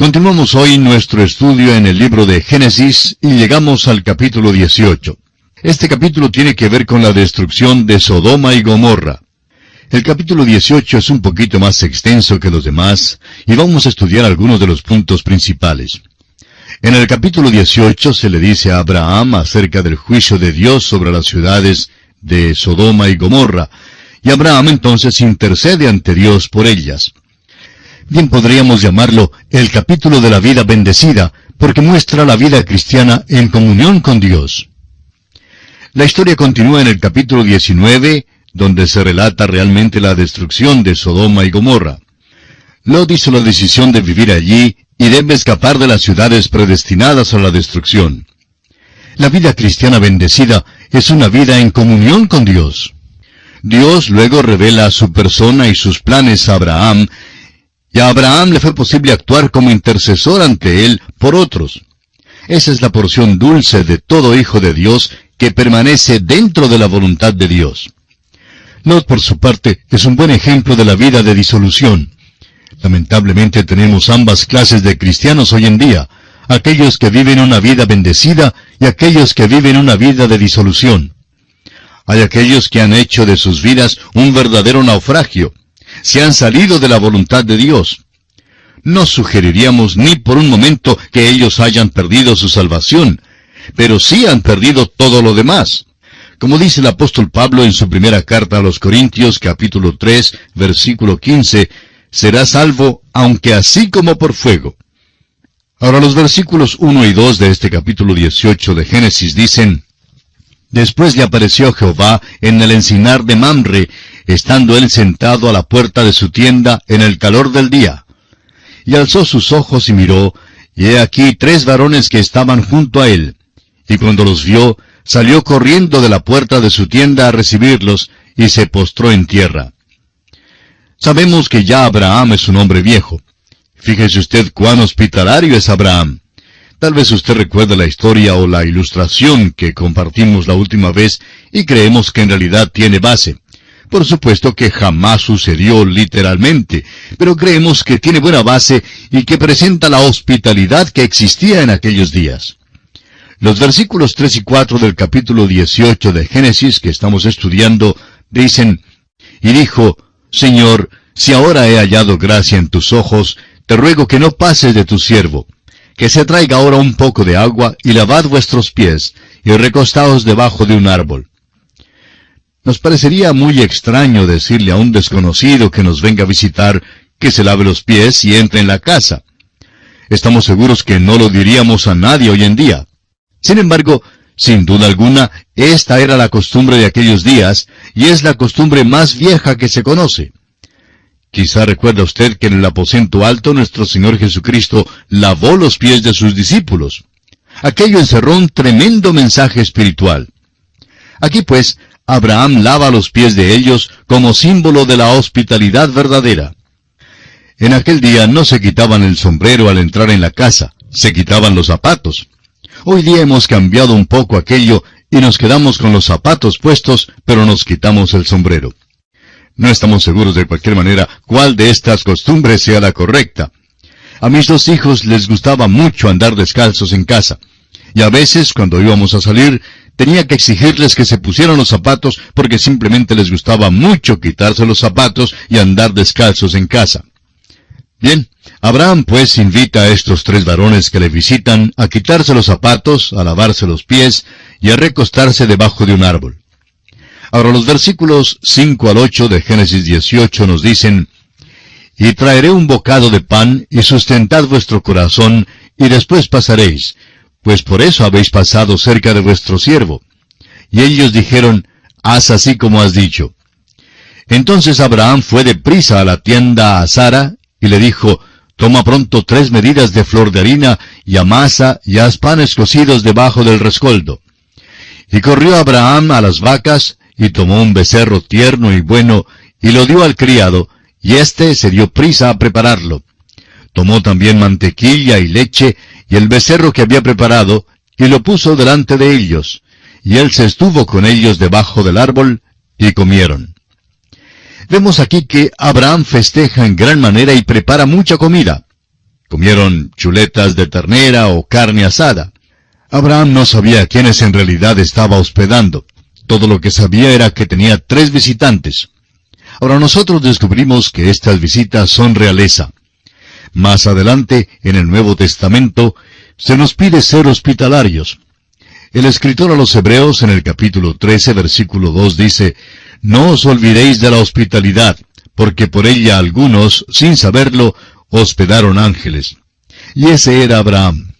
Continuamos hoy nuestro estudio en el libro de Génesis y llegamos al capítulo 18. Este capítulo tiene que ver con la destrucción de Sodoma y Gomorra. El capítulo 18 es un poquito más extenso que los demás y vamos a estudiar algunos de los puntos principales. En el capítulo 18 se le dice a Abraham acerca del juicio de Dios sobre las ciudades de Sodoma y Gomorra, y Abraham entonces intercede ante Dios por ellas. Bien podríamos llamarlo el capítulo de la vida bendecida, porque muestra la vida cristiana en comunión con Dios. La historia continúa en el capítulo 19, donde se relata realmente la destrucción de Sodoma y Gomorra. Lot hizo la decisión de vivir allí y debe escapar de las ciudades predestinadas a la destrucción. La vida cristiana bendecida es una vida en comunión con Dios. Dios luego revela su persona y sus planes a Abraham, y a Abraham le fue posible actuar como intercesor ante él por otros. Esa es la porción dulce de todo hijo de Dios que permanece dentro de la voluntad de Dios. Lot, por su parte, es un buen ejemplo de la vida de disolución. Lamentablemente tenemos ambas clases de cristianos hoy en día, aquellos que viven una vida bendecida y aquellos que viven una vida de disolución. Hay aquellos que han hecho de sus vidas un verdadero naufragio. Se han salido de la voluntad de Dios. No sugeriríamos ni por un momento que ellos hayan perdido su salvación, pero sí han perdido todo lo demás. Como dice el apóstol Pablo en su primera carta a los Corintios, capítulo 3, versículo 15, será salvo, aunque así como por fuego. Ahora los versículos 1 y 2 de este capítulo 18 de Génesis dicen: Después le apareció Jehová en el encinar de Mamre, estando él sentado a la puerta de su tienda en el calor del día. Y alzó sus ojos y miró, y he aquí 3 varones que estaban junto a él. Y cuando los vio, salió corriendo de la puerta de su tienda a recibirlos, y se postró en tierra. Sabemos que ya Abraham es un hombre viejo. Fíjese usted cuán hospitalario es Abraham. Tal vez usted recuerde la historia o la ilustración que compartimos la última vez y creemos que en realidad tiene base. Por supuesto que jamás sucedió literalmente, pero creemos que tiene buena base y que presenta la hospitalidad que existía en aquellos días. Los versículos 3 y 4 del capítulo 18 de Génesis que estamos estudiando dicen: Y dijo: Señor, si ahora he hallado gracia en tus ojos, te ruego que no pases de tu siervo, que se traiga ahora un poco de agua, y lavad vuestros pies, y recostaos debajo de un árbol. Nos parecería muy extraño decirle a un desconocido que nos venga a visitar que se lave los pies y entre en la casa. Estamos seguros que no lo diríamos a nadie hoy en día. Sin embargo, sin duda alguna, esta era la costumbre de aquellos días, y es la costumbre más vieja que se conoce. Quizá recuerda usted que en el aposento alto nuestro Señor Jesucristo lavó los pies de sus discípulos. Aquello encerró un tremendo mensaje espiritual. Aquí pues, Abraham lava los pies de ellos como símbolo de la hospitalidad verdadera. En aquel día no se quitaban el sombrero al entrar en la casa, se quitaban los zapatos. Hoy día hemos cambiado un poco aquello y nos quedamos con los zapatos puestos, pero nos quitamos el sombrero. No estamos seguros de cualquier manera cuál de estas costumbres sea la correcta. A mis 2 hijos les gustaba mucho andar descalzos en casa, y a veces cuando íbamos a salir tenía que exigirles que se pusieran los zapatos porque simplemente les gustaba mucho quitarse los zapatos y andar descalzos en casa. Bien, Abraham pues invita a estos 3 varones que le visitan a quitarse los zapatos, a lavarse los pies y a recostarse debajo de un árbol. Ahora los versículos 5 al 8 de Génesis 18 nos dicen: Y traeré un bocado de pan, y sustentad vuestro corazón, y después pasaréis, pues por eso habéis pasado cerca de vuestro siervo. Y ellos dijeron: Haz así como has dicho. Entonces Abraham fue deprisa a la tienda a Sara, y le dijo: Toma pronto 3 medidas de flor de harina, y amasa, y haz panes cocidos debajo del rescoldo. Y corrió Abraham a las vacas, y tomó un becerro tierno y bueno, y lo dio al criado, y éste se dio prisa a prepararlo. Tomó también mantequilla y leche, y el becerro que había preparado, y lo puso delante de ellos, y él se estuvo con ellos debajo del árbol, y comieron. Vemos aquí que Abraham festeja en gran manera y prepara mucha comida. Comieron chuletas de ternera o carne asada. Abraham no sabía a quiénes en realidad estaba hospedando. Todo lo que sabía era que tenía 3 visitantes. Ahora nosotros descubrimos que estas visitas son realeza. Más adelante, en el Nuevo Testamento, se nos pide ser hospitalarios. El escritor a los Hebreos en el capítulo 13, versículo 2 dice, «No os olvidéis de la hospitalidad, porque por ella algunos, sin saberlo, hospedaron ángeles». Y ese era Abraham.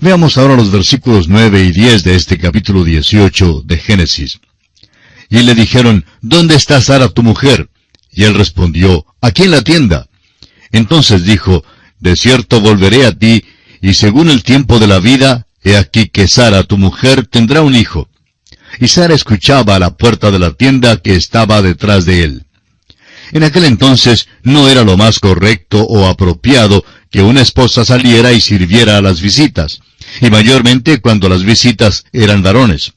Veamos ahora los versículos 9 y 10 de este capítulo 18 de Génesis. Y le dijeron, «¿Dónde está Sara tu mujer?» Y él respondió, «Aquí en la tienda». Entonces dijo, «De cierto volveré a ti, y según el tiempo de la vida, he aquí que Sara tu mujer tendrá un hijo». Y Sara escuchaba a la puerta de la tienda que estaba detrás de él. En aquel entonces no era lo más correcto o apropiado que una esposa saliera y sirviera a las visitas, y mayormente cuando las visitas eran varones.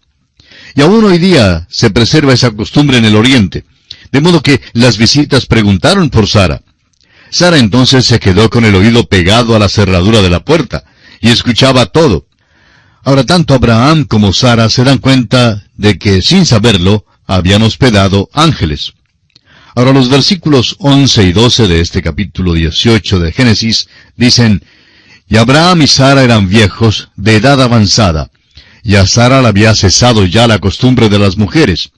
Y aún hoy día se preserva esa costumbre en el Oriente, de modo que las visitas preguntaron por Sara. Sara entonces se quedó con el oído pegado a la cerradura de la puerta, y escuchaba todo. Ahora tanto Abraham como Sara se dan cuenta de que, sin saberlo, habían hospedado ángeles. Ahora los versículos 11 y 12 de este capítulo 18 de Génesis dicen, «Y Abraham y Sara eran viejos, de edad avanzada, y a Sara le había cesado ya la costumbre de las mujeres.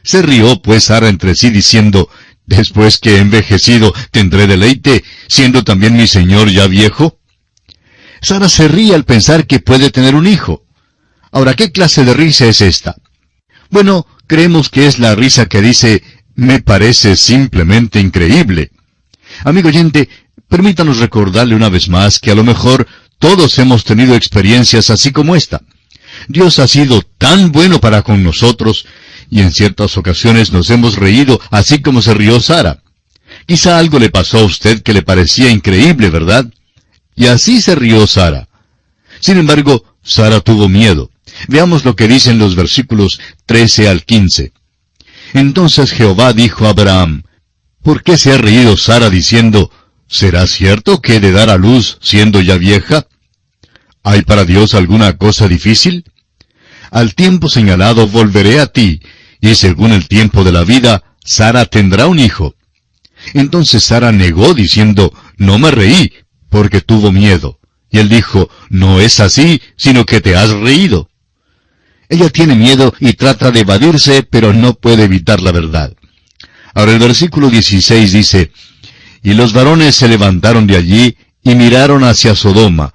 Se rió pues Sara entre sí diciendo, «Después que he envejecido, ¿tendré deleite, siendo también mi señor ya viejo?» Sara se ríe al pensar que puede tener un hijo. Ahora, ¿qué clase de risa es esta? Bueno, creemos que es la risa que dice, «Me parece simplemente increíble». Amigo oyente, permítanos recordarle una vez más que a lo mejor todos hemos tenido experiencias así como esta. Dios ha sido tan bueno para con nosotros, y en ciertas ocasiones nos hemos reído así como se rió Sara. Quizá algo le pasó a usted que le parecía increíble, ¿verdad? Y así se rió Sara. Sin embargo, Sara tuvo miedo. Veamos lo que dicen los versículos 13 al 15. Entonces Jehová dijo a Abraham, «¿Por qué se ha reído Sara diciendo, ¿será cierto que he de dar a luz siendo ya vieja? ¿Hay para Dios alguna cosa difícil? Al tiempo señalado volveré a ti, y según el tiempo de la vida, Sara tendrá un hijo». Entonces Sara negó diciendo, «No me reí, porque tuvo miedo». Y él dijo, «No es así, sino que te has reído». Ella tiene miedo y trata de evadirse, pero no puede evitar la verdad. Ahora el versículo 16 dice, «Y los varones se levantaron de allí y miraron hacia Sodoma,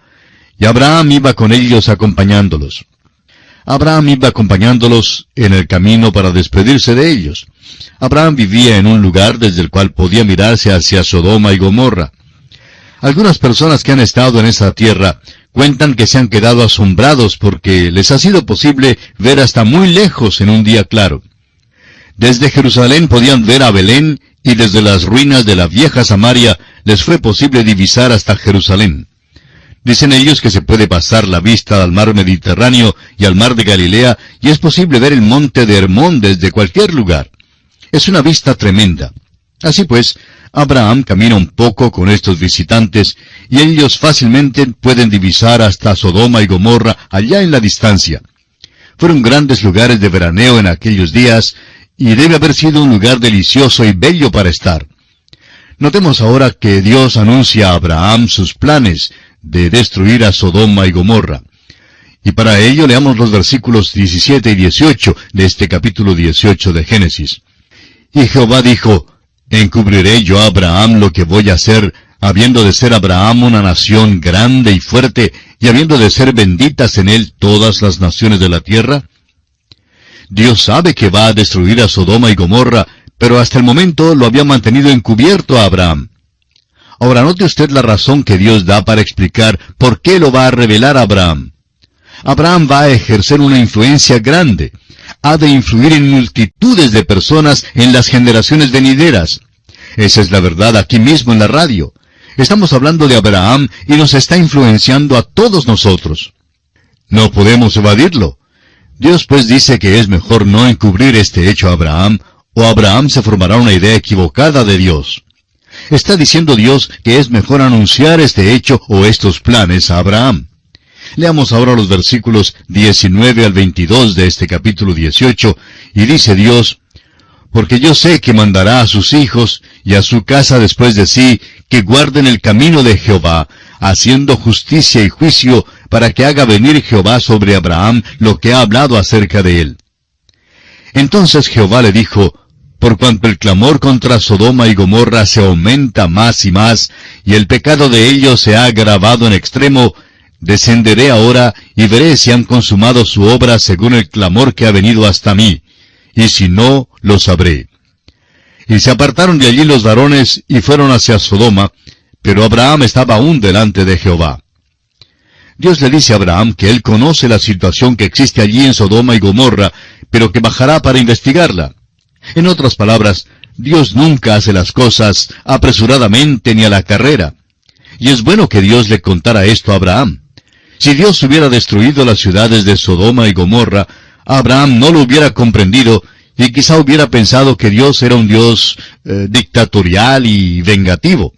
y Abraham iba con ellos acompañándolos». Abraham iba acompañándolos en el camino para despedirse de ellos. Abraham vivía en un lugar desde el cual podía mirarse hacia Sodoma y Gomorra. Algunas personas que han estado en esa tierra cuentan que se han quedado asombrados porque les ha sido posible ver hasta muy lejos en un día claro. Desde Jerusalén podían ver a Belén, y desde las ruinas de la vieja Samaria les fue posible divisar hasta Jerusalén. Dicen ellos que se puede pasar la vista al mar Mediterráneo y al mar de Galilea, y es posible ver el monte de Hermón desde cualquier lugar. Es una vista tremenda. Así pues, Abraham camina un poco con estos visitantes, y ellos fácilmente pueden divisar hasta Sodoma y Gomorra allá en la distancia. Fueron grandes lugares de veraneo en aquellos días, y debe haber sido un lugar delicioso y bello para estar. Notemos ahora que Dios anuncia a Abraham sus planes de destruir a Sodoma y Gomorra. Y para ello leamos los versículos 17 y 18 de este capítulo 18 de Génesis. «Y Jehová dijo, ¿encubriré yo a Abraham lo que voy a hacer, habiendo de ser Abraham una nación grande y fuerte, y habiendo de ser benditas en él todas las naciones de la tierra?» Dios sabe que va a destruir a Sodoma y Gomorra, pero hasta el momento lo había mantenido encubierto a Abraham. Ahora note usted la razón que Dios da para explicar por qué lo va a revelar a Abraham. Abraham va a ejercer una influencia grande. Ha de influir en multitudes de personas en las generaciones venideras. Esa es la verdad aquí mismo en la radio. Estamos hablando de Abraham y nos está influenciando a todos nosotros. No podemos evadirlo. Dios pues dice que es mejor no encubrir este hecho a Abraham, o Abraham se formará una idea equivocada de Dios. Está diciendo Dios que es mejor anunciar este hecho o estos planes a Abraham. Leamos ahora los versículos 19 al 22 de este capítulo 18, y dice Dios: porque yo sé que mandará a sus hijos y a su casa después de sí que guarden el camino de Jehová, haciendo justicia y juicio, para que haga venir Jehová sobre Abraham lo que ha hablado acerca de él. Entonces Jehová le dijo: por cuanto el clamor contra Sodoma y Gomorra se aumenta más y más, y el pecado de ellos se ha agravado en extremo, descenderé ahora y veré si han consumado su obra según el clamor que ha venido hasta mí, y si no, lo sabré. Y se apartaron de allí los varones y fueron hacia Sodoma, pero Abraham estaba aún delante de Jehová. Dios le dice a Abraham que él conoce la situación que existe allí en Sodoma y Gomorra, pero que bajará para investigarla. En otras palabras, Dios nunca hace las cosas apresuradamente ni a la carrera. Y es bueno que Dios le contara esto a Abraham. Si Dios hubiera destruido las ciudades de Sodoma y Gomorra, Abraham no lo hubiera comprendido y quizá hubiera pensado que Dios era un Dios dictatorial y vengativo.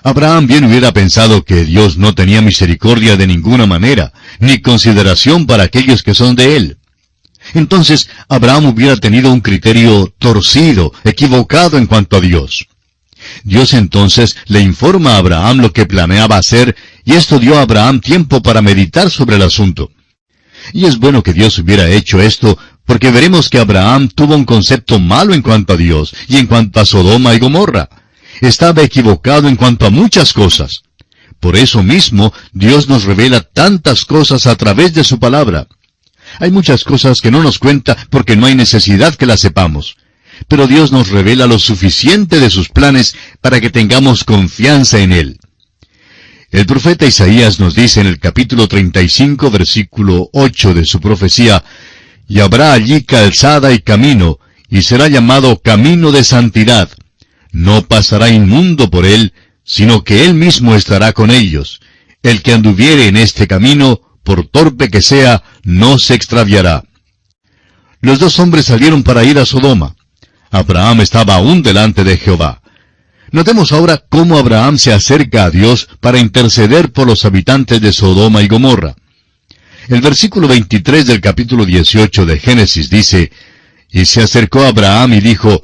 Abraham bien hubiera pensado que Dios no tenía misericordia de ninguna manera, ni consideración para aquellos que son de él. Entonces, Abraham hubiera tenido un criterio torcido, equivocado en cuanto a Dios. Dios entonces le informa a Abraham lo que planeaba hacer, y esto dio a Abraham tiempo para meditar sobre el asunto. Y es bueno que Dios hubiera hecho esto, porque veremos que Abraham tuvo un concepto malo en cuanto a Dios, y en cuanto a Sodoma y Gomorra. Estaba equivocado en cuanto a muchas cosas. Por eso mismo, Dios nos revela tantas cosas a través de su palabra. Hay muchas cosas que no nos cuenta porque no hay necesidad que las sepamos. Pero Dios nos revela lo suficiente de sus planes para que tengamos confianza en Él. El profeta Isaías nos dice en el capítulo 35, versículo 8 de su profecía: y habrá allí calzada y camino, y será llamado camino de santidad. No pasará inmundo por él, sino que él mismo estará con ellos. El que anduviere en este camino, por torpe que sea, no se extraviará. Los dos hombres salieron para ir a Sodoma. Abraham estaba aún delante de Jehová. Notemos ahora cómo Abraham se acerca a Dios para interceder por los habitantes de Sodoma y Gomorra. El versículo 23 del capítulo 18 de Génesis dice: y se acercó a Abraham y dijo: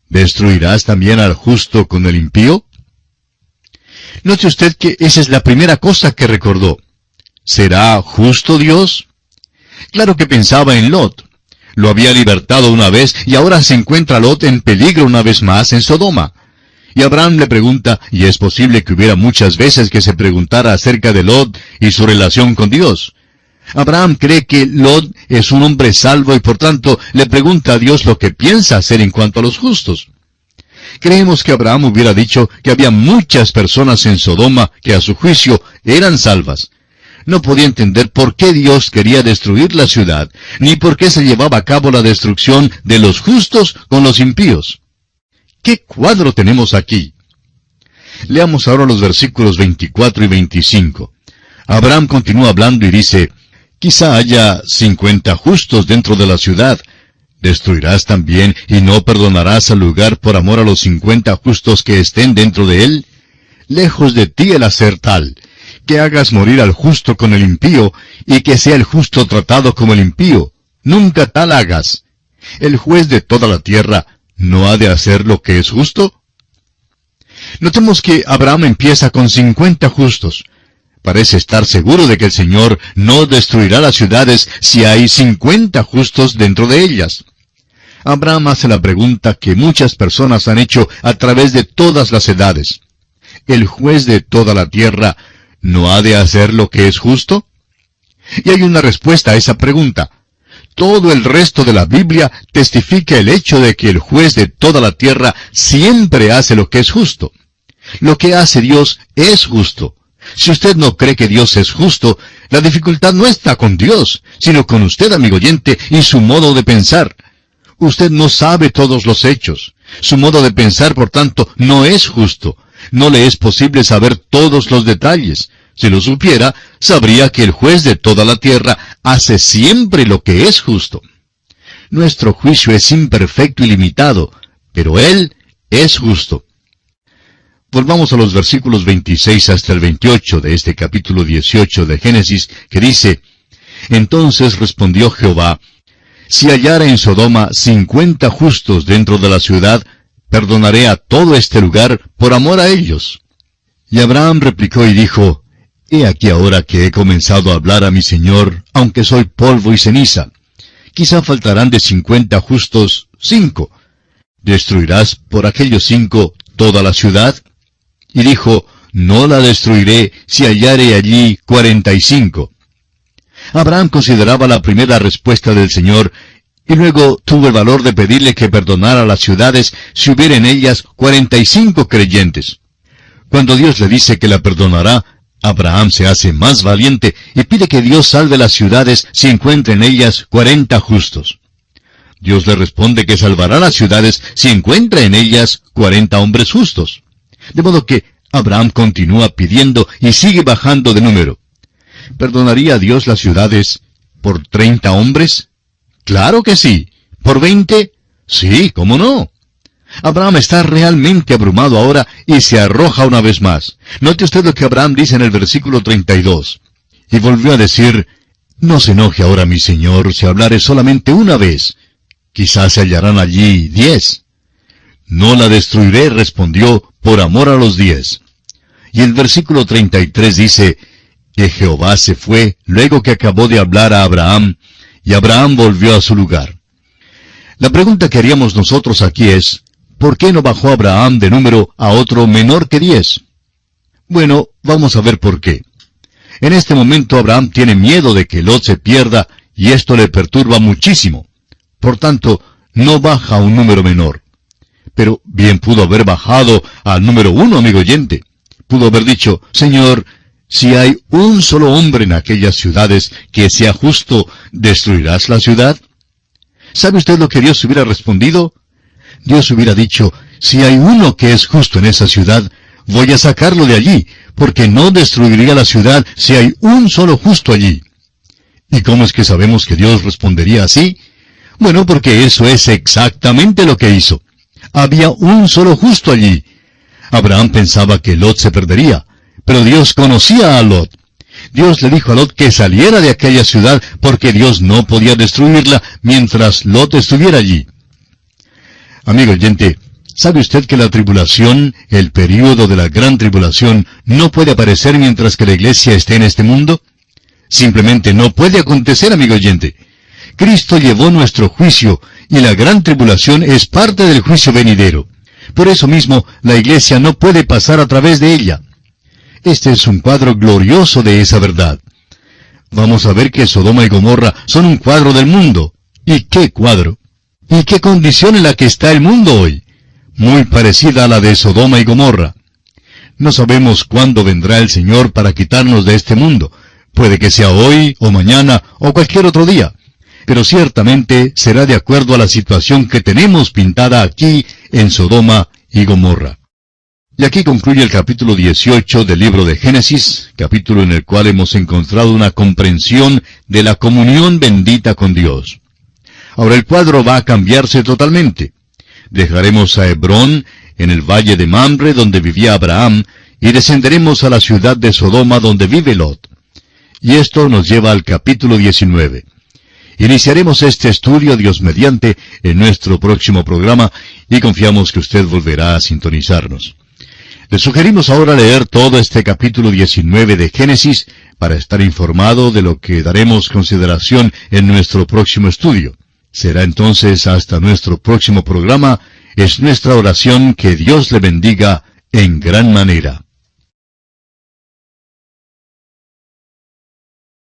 ¿destruirás también al justo con el impío? Note usted que esa es la primera cosa que recordó. ¿Será justo Dios? Claro que pensaba en Lot. Lo había libertado una vez y ahora se encuentra Lot en peligro una vez más en Sodoma. Y Abraham le pregunta, y es posible que hubiera muchas veces que se preguntara acerca de Lot y su relación con Dios. Abraham cree que Lot es un hombre salvo y por tanto le pregunta a Dios lo que piensa hacer en cuanto a los justos. Creemos que Abraham hubiera dicho que había muchas personas en Sodoma que a su juicio eran salvas. No podía entender por qué Dios quería destruir la ciudad, ni por qué se llevaba a cabo la destrucción de los justos con los impíos. ¿Qué cuadro tenemos aquí? Leamos ahora los versículos 24 y 25. Abraham continúa hablando y dice: quizá haya 50 justos dentro de la ciudad. ¿Destruirás también y no perdonarás al lugar por amor a los 50 justos que estén dentro de él? Lejos de ti el hacer tal, que hagas morir al justo con el impío, y que sea el justo tratado como el impío. Nunca tal hagas. El juez de toda la tierra ¿no ha de hacer lo que es justo? Notemos que Abraham empieza con 50 justos. Parece estar seguro de que el Señor no destruirá las ciudades si hay 50 justos dentro de ellas. Abraham hace la pregunta que muchas personas han hecho a través de todas las edades. ¿El juez de toda la tierra no ha de hacer lo que es justo? Y hay una respuesta a esa pregunta. Todo el resto de la Biblia testifica el hecho de que el juez de toda la tierra siempre hace lo que es justo. Lo que hace Dios es justo. Si usted no cree que Dios es justo, la dificultad no está con Dios, sino con usted, amigo oyente, y su modo de pensar. Usted no sabe todos los hechos. Su modo de pensar, por tanto, no es justo. No le es posible saber todos los detalles. Si lo supiera, sabría que el juez de toda la tierra hace siempre lo que es justo. Nuestro juicio es imperfecto y limitado, pero Él es justo. Volvamos a los versículos 26 hasta el 28 de este capítulo 18 de Génesis, que dice: Entonces respondió Jehová: Si hallara en Sodoma 50 justos dentro de la ciudad, perdonaré a todo este lugar por amor a ellos. Y Abraham replicó y dijo: He aquí ahora que he comenzado a hablar a mi Señor, aunque soy polvo y ceniza. Quizá faltarán de 50 justos 5. ¿Destruirás por aquellos 5 toda la ciudad? Y dijo: No la destruiré si hallare allí 45. Abraham consideraba la primera respuesta del Señor, y luego tuvo el valor de pedirle que perdonara las ciudades si hubiera en ellas 45 creyentes. Cuando Dios le dice que la perdonará, Abraham se hace más valiente y pide que Dios salve las ciudades si encuentra en ellas 40 justos. Dios le responde que salvará las ciudades si encuentra en ellas 40 hombres justos. De modo que Abraham continúa pidiendo y sigue bajando de número. ¿Perdonaría Dios las ciudades por 30 hombres? ¡Claro que sí! ¿Por 20? Sí, ¿cómo no? Abraham está realmente abrumado ahora y se arroja una vez más. Note usted lo que Abraham dice en el versículo 32. Y volvió a decir: No se enoje ahora mi Señor si hablare solamente una vez. Quizás se hallarán allí 10. No la destruiré, respondió, por amor a los 10. Y el versículo 33 dice: Que Jehová se fue luego que acabó de hablar a Abraham, y Abraham volvió a su lugar. La pregunta que haríamos nosotros aquí es: ¿por qué no bajó Abraham de número a otro menor que 10? Bueno, vamos a ver por qué. En este momento Abraham tiene miedo de que Lot se pierda, y esto le perturba muchísimo. Por tanto, no baja a un número menor. Pero bien pudo haber bajado al número 1, amigo oyente. Pudo haber dicho: Señor, si hay un solo hombre en aquellas ciudades que sea justo, ¿destruirás la ciudad? ¿Sabe usted lo que Dios hubiera respondido? Dios hubiera dicho: si hay uno que es justo en esa ciudad, voy a sacarlo de allí, porque no destruiría la ciudad si hay un solo justo allí. ¿Y cómo es que sabemos que Dios respondería así? Bueno, porque eso es exactamente lo que hizo. Había un solo justo allí. Abraham pensaba que Lot se perdería, pero Dios conocía a Lot. Dios le dijo a Lot que saliera de aquella ciudad porque Dios no podía destruirla mientras Lot estuviera allí. Amigo oyente, ¿sabe usted que la tribulación, el período de la gran tribulación, no puede aparecer mientras que la iglesia esté en este mundo? Simplemente no puede acontecer, amigo oyente. Cristo llevó nuestro juicio, y la gran tribulación es parte del juicio venidero. Por eso mismo, la iglesia no puede pasar a través de ella. Este es un cuadro glorioso de esa verdad. Vamos a ver que Sodoma y Gomorra son un cuadro del mundo. ¿Y qué cuadro? ¿Y qué condición en la que está el mundo hoy? Muy parecida a la de Sodoma y Gomorra. No sabemos cuándo vendrá el Señor para quitarnos de este mundo. Puede que sea hoy, o mañana, o cualquier otro día. Pero ciertamente será de acuerdo a la situación que tenemos pintada aquí en Sodoma y Gomorra. Y aquí concluye el capítulo 18 del libro de Génesis, capítulo en el cual hemos encontrado una comprensión de la comunión bendita con Dios. Ahora el cuadro va a cambiarse totalmente. Dejaremos a Hebrón, en el valle de Mamre, donde vivía Abraham, y descenderemos a la ciudad de Sodoma, donde vive Lot. Y esto nos lleva al capítulo 19. Iniciaremos este estudio, Dios mediante, en nuestro próximo programa, y confiamos que usted volverá a sintonizarnos. Le sugerimos ahora leer todo este capítulo 19 de Génesis para estar informado de lo que daremos consideración en nuestro próximo estudio. Será entonces hasta nuestro próximo programa. Es nuestra oración que Dios le bendiga en gran manera.